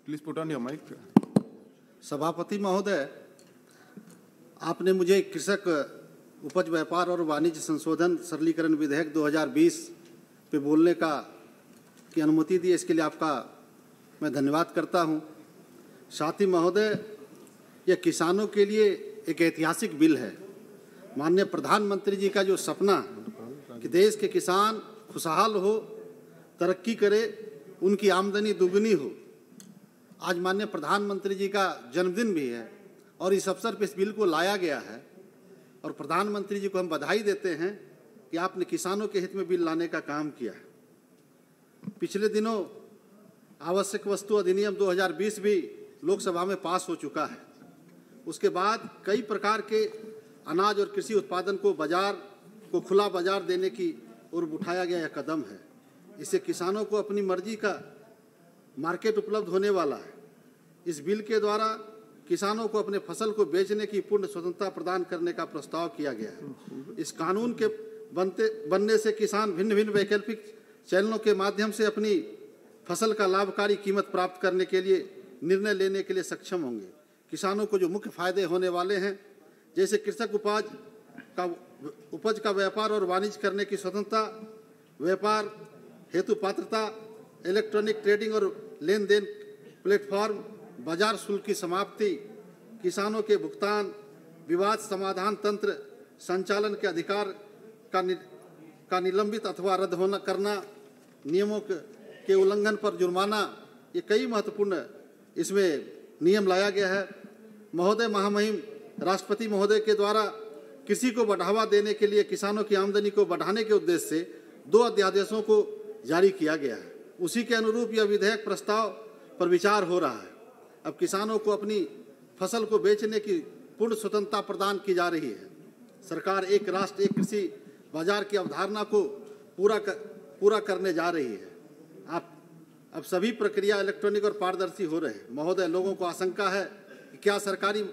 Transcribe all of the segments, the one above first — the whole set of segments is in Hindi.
Please put on your mic. सभापति महोदय, आपने मुझे कृषक उपज व्यापार और वाणिज्य संशोधन सरलीकरण विधेयक 2020 पे बोलने की अनुमति दी, इसके लिए आपका मैं धन्यवाद करता हूं। साथ ही महोदय, यह किसानों के लिए एक ऐतिहासिक बिल है। माननीय प्रधानमंत्री जी का जो सपना कि देश के किसान खुशहाल हो, तरक्की करे, उनकी आमदनी दुगनी हो, आज माननीय प्रधानमंत्री जी का जन्मदिन भी है और इस अवसर पर इस बिल को लाया गया है और प्रधानमंत्री जी को हम बधाई देते हैं कि आपने किसानों के हित में बिल लाने का काम किया है। पिछले दिनों आवश्यक वस्तु अधिनियम 2020 भी लोकसभा में पास हो चुका है। उसके बाद कई प्रकार के अनाज और कृषि उत्पादन को खुला बाजार देने की ओर उठाया गया यह कदम है। इससे किसानों को अपनी मर्जी का मार्केट उपलब्ध होने वाला है। इस बिल के द्वारा किसानों को अपने फसल को बेचने की पूर्ण स्वतंत्रता प्रदान करने का प्रस्ताव किया गया है। इस कानून के बनने से किसान भिन्न भिन्न वैकल्पिक चैनलों के माध्यम से अपनी फसल का लाभकारी कीमत प्राप्त करने के लिए निर्णय लेने के लिए सक्षम होंगे। किसानों को जो मुख्य फायदे होने वाले हैं, जैसे कृषक उपज का व्यापार और वाणिज्य करने की स्वतंत्रता, व्यापार हेतु पात्रता, इलेक्ट्रॉनिक ट्रेडिंग और लेन देन प्लेटफॉर्म, बाजार शुल्क की समाप्ति, किसानों के भुगतान, विवाद समाधान तंत्र, संचालन के अधिकार का निलंबित अथवा रद्द करना, नियमों के उल्लंघन पर जुर्माना, ये कई महत्वपूर्ण इसमें नियम लाया गया है। महोदय, महामहिम राष्ट्रपति महोदय के द्वारा कृषि को बढ़ावा देने के लिए किसानों की आमदनी को बढ़ाने के उद्देश्य से 2 अध्यादेशों को जारी किया गया है। उसी के अनुरूप यह विधेयक प्रस्ताव पर विचार हो रहा है। अब किसानों को अपनी फसल को बेचने की पूर्ण स्वतंत्रता प्रदान की जा रही है। सरकार एक राष्ट्र एक कृषि बाजार की अवधारणा को पूरा करने जा रही है। अब सभी प्रक्रिया इलेक्ट्रॉनिक और पारदर्शी हो रहे हैं। महोदय, लोगों को आशंका है कि क्या सरकारी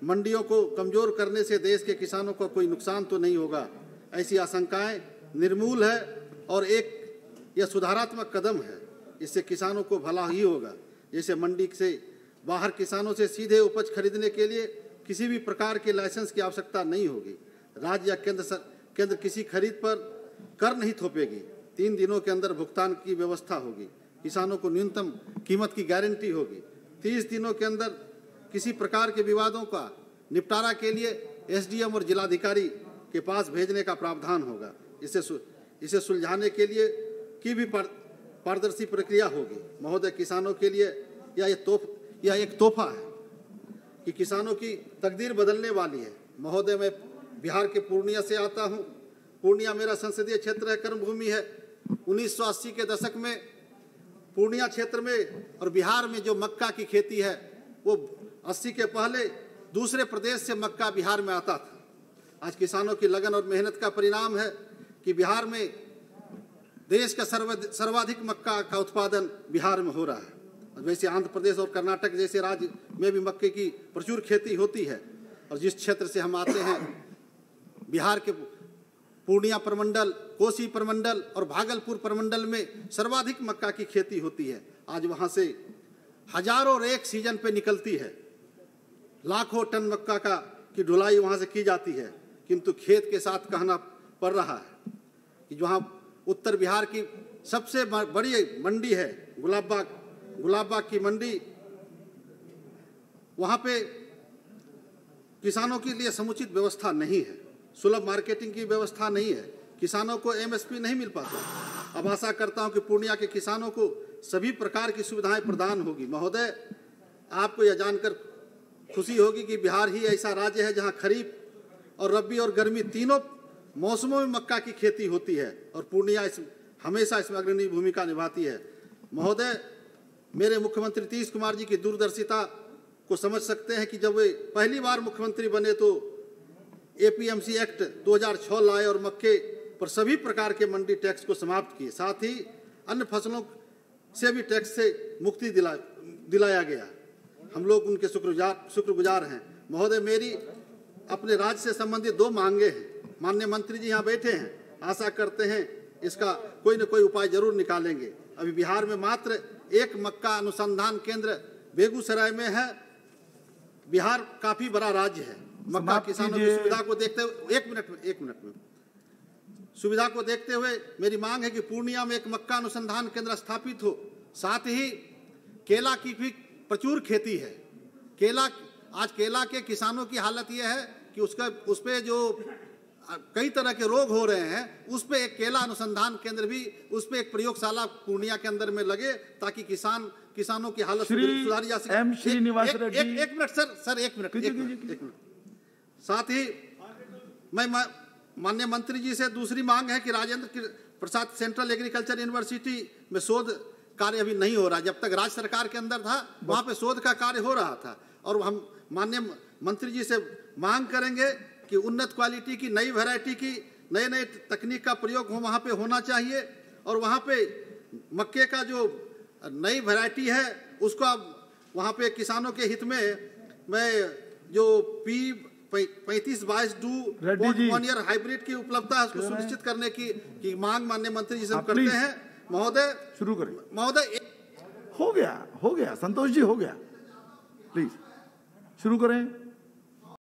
मंडियों को कमजोर करने से देश के किसानों को कोई नुकसान तो नहीं होगा। ऐसी आशंकाएं निर्मूल है और यह सुधारात्मक कदम है। इससे किसानों को भला ही होगा। जैसे मंडी से बाहर किसानों से सीधे उपज खरीदने के लिए किसी भी प्रकार के लाइसेंस की आवश्यकता नहीं होगी। राज्य या केंद्र किसी खरीद पर कर नहीं थोपेगी। 3 दिनों के अंदर भुगतान की व्यवस्था होगी। किसानों को न्यूनतम कीमत की गारंटी होगी। 30 दिनों के अंदर किसी प्रकार के विवादों का निपटारा के लिए एसडीएम और जिलाधिकारी के पास भेजने का प्रावधान होगा। इसे सुलझाने के लिए की भी पारदर्शी प्रक्रिया होगी। महोदय, किसानों के लिए यह एक तोहफा है कि किसानों की तकदीर बदलने वाली है। महोदय, मैं बिहार के पूर्णिया से आता हूँ। पूर्णिया मेरा संसदीय क्षेत्र है, कर्मभूमि है। 1980 के दशक में पूर्णिया क्षेत्र में और बिहार में जो मक्का की खेती है, वो 80 के पहले दूसरे प्रदेश से मक्का बिहार में आता था। आज किसानों की लगन और मेहनत का परिणाम है कि बिहार में देश का सर्वाधिक मक्का का उत्पादन बिहार में हो रहा है। वैसे आंध्र प्रदेश और कर्नाटक जैसे राज्य में भी मक्के की प्रचुर खेती होती है। और जिस क्षेत्र से हम आते हैं, बिहार के पूर्णिया प्रमंडल, कोसी प्रमंडल और भागलपुर प्रमंडल में सर्वाधिक मक्का की खेती होती है। आज वहाँ से हजारों रेक सीजन पे निकलती है। लाखों टन मक्का की ढुलाई वहाँ से की जाती है। किंतु खेत के साथ कहना पड़ रहा है कि जहाँ उत्तर बिहार की सबसे बड़ी मंडी है गुलाबबाग की मंडी, वहाँ पे किसानों के लिए समुचित व्यवस्था नहीं है। सुलभ मार्केटिंग की व्यवस्था नहीं है। किसानों को एमएसपी नहीं मिल पाता। अब आशा करता हूँ कि पूर्णिया के किसानों को सभी प्रकार की सुविधाएं प्रदान होगी। महोदय, आपको यह जानकर खुशी होगी कि बिहार ही ऐसा राज्य है जहाँ खरीफ और रबी और गर्मी तीनों मौसमों में मक्का की खेती होती है और पूर्णिया हमेशा इसमें अग्रणी भूमिका निभाती है। महोदय, मेरे मुख्यमंत्री नीतीश कुमार जी की दूरदर्शिता को समझ सकते हैं कि जब वे पहली बार मुख्यमंत्री बने तो एपीएमसी एक्ट 2006 लाए और मक्के पर सभी प्रकार के मंडी टैक्स को समाप्त किए। साथ ही अन्य फसलों से भी टैक्स से मुक्ति दिलाया गया। हम लोग उनके शुक्रगुजार हैं। महोदय, मेरी अपने राज्य से संबंधित 2 मांगे हैं। माननीय मंत्री जी यहाँ बैठे हैं, आशा करते हैं इसका कोई न कोई उपाय जरूर निकालेंगे। अभी बिहार में मात्र एक मक्का अनुसंधान केंद्र बेगूसराय में है। बिहार काफी बड़ा राज्य है। मक्का किसानों की सुविधा को देखते हुए एक मिनट में सुविधा को देखते हुए मेरी मांग है कि पूर्णिया में एक मक्का अनुसंधान केंद्र स्थापित हो। साथ ही केला की भी प्रचुर खेती है। आज केला के किसानों की हालत यह है कि उस पे जो कई तरह के रोग हो रहे हैं, उस पे एक केला अनुसंधान केंद्र भी, उस पे एक प्रयोगशाला पूर्णिया के अंदर में लगे ताकि किसानों की हालत सुधारी जा सके। एक मिनट। साथ ही मैं माननीय मंत्री जी से दूसरी मांग है कि Rajendra Prasad central agriculture university में शोध कार्य अभी नहीं हो रहा। जब तक राज्य सरकार के अंदर था वहां पे शोध का कार्य हो रहा था, और हम माननीय मंत्री जी से मांग करेंगे कि उन्नत क्वालिटी की नई वैरायटी की नए तकनीक का प्रयोग वहाँ पे होना चाहिए। और वहाँ पे मक्के का जो नई वैरायटी है उसको वहाँ पे किसानों के हित में मैं जो P3522 1 ईयर हाइब्रिड की उपलब्धता है उसको सुनिश्चित करने की मांग माननीय मंत्री जी से हम करते हैं। महोदय शुरू करें। महोदय हो गया संतोष जी, हो गया, प्लीज शुरू करें।